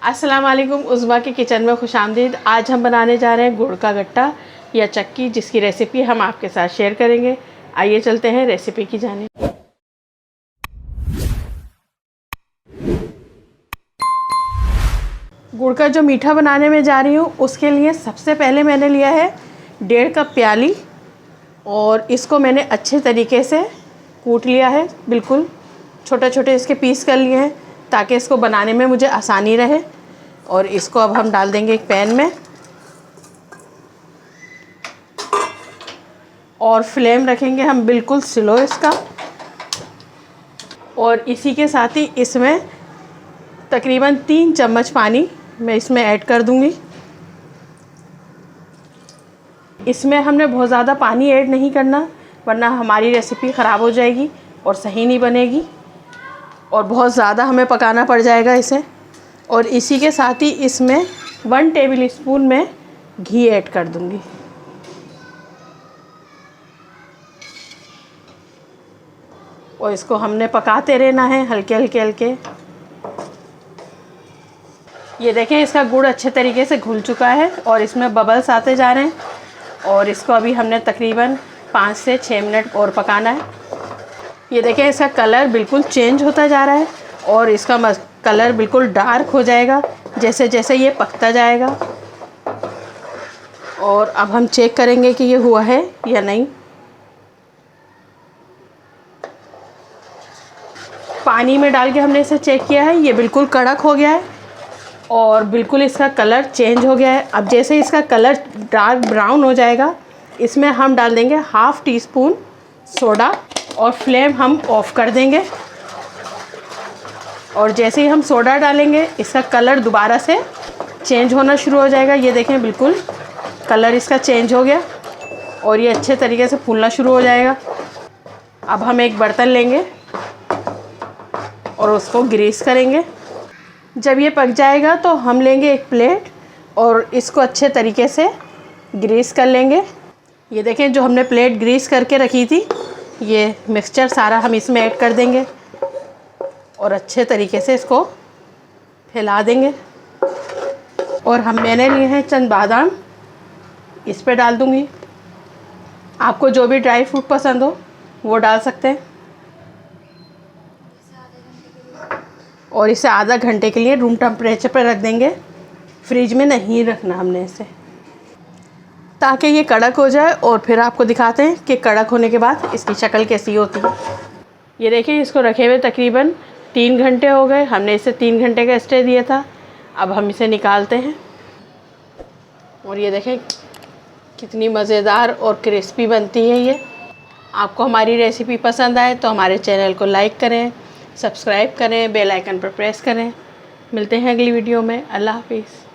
अस्सलाम वालेकुम, उज़्मा के किचन में खुशामदीद। आज हम बनाने जा रहे हैं गुड़ का गट्टा या चक्की, जिसकी रेसिपी हम आपके साथ शेयर करेंगे। आइए चलते हैं रेसिपी की जानिब। गुड़ का जो मीठा बनाने में जा रही हूँ उसके लिए सबसे पहले मैंने लिया है 1.5 कप प्याली और इसको मैंने अच्छे तरीके से कूट लिया है। बिल्कुल छोटे छोटे इसके पीस कर लिए हैं ताकि इसको बनाने में मुझे आसानी रहे। और इसको अब हम डाल देंगे एक पैन में और फ्लेम रखेंगे हम बिल्कुल स्लो इसका। और इसी के साथ ही इसमें तकरीबन 3 चम्मच पानी मैं इसमें ऐड कर दूंगी। इसमें हमने बहुत ज़्यादा पानी ऐड नहीं करना, वरना हमारी रेसिपी ख़राब हो जाएगी और सही नहीं बनेगी और बहुत ज़्यादा हमें पकाना पड़ जाएगा इसे। और इसी के साथ ही इसमें 1 टेबल स्पून में घी ऐड कर दूंगी। और इसको हमने पकाते रहना है हल्के हल्के। ये देखें, इसका गुड़ अच्छे तरीके से घुल चुका है और इसमें बबल्स आते जा रहे हैं। और इसको अभी हमने तकरीबन 5 से 6 मिनट और पकाना है। ये देखें, इसका कलर बिल्कुल चेंज होता जा रहा है और इसका कलर बिल्कुल डार्क हो जाएगा जैसे जैसे ये पकता जाएगा। और अब हम चेक करेंगे कि ये हुआ है या नहीं। पानी में डाल के हमने इसे चेक किया है, ये बिल्कुल कड़क हो गया है और बिल्कुल इसका कलर चेंज हो गया है। अब जैसे इसका कलर डार्क ब्राउन हो जाएगा, इसमें हम डाल देंगे 1/2 टीस्पून सोडा और फ्लेम हम ऑफ़ कर देंगे। और जैसे ही हम सोडा डालेंगे इसका कलर दोबारा से चेंज होना शुरू हो जाएगा। ये देखें, बिल्कुल कलर इसका चेंज हो गया और ये अच्छे तरीके से फूलना शुरू हो जाएगा। अब हम एक बर्तन लेंगे और उसको ग्रीस करेंगे। जब ये पक जाएगा तो हम लेंगे एक प्लेट और इसको अच्छे तरीके से ग्रीस कर लेंगे। ये देखें, जो हमने प्लेट ग्रीस करके रखी थी, ये मिक्सचर सारा हम इसमें ऐड कर देंगे और अच्छे तरीके से इसको फैला देंगे। और मैंने लिए हैं चंद बादाम, इस पे डाल दूंगी। आपको जो भी ड्राई फ्रूट पसंद हो वो डाल सकते हैं। और इसे आधा घंटे के लिए रूम टेम्परेचर पर रख देंगे। फ्रिज में नहीं रखना हमने इसे, ताकि ये कड़क हो जाए। और फिर आपको दिखाते हैं कि कड़क होने के बाद इसकी शक्ल कैसी होती है। ये देखिए, इसको रखे हुए तकरीबन 3 घंटे हो गए। हमने इसे 3 घंटे का स्टे दिया था। अब हम इसे निकालते हैं और ये देखें कितनी मज़ेदार और क्रिस्पी बनती है ये। आपको हमारी रेसिपी पसंद आए तो हमारे चैनल को लाइक करें, सब्सक्राइब करें, बेल आइकन पर प्रेस करें। मिलते हैं अगली वीडियो में। अल्लाह हाफिज़।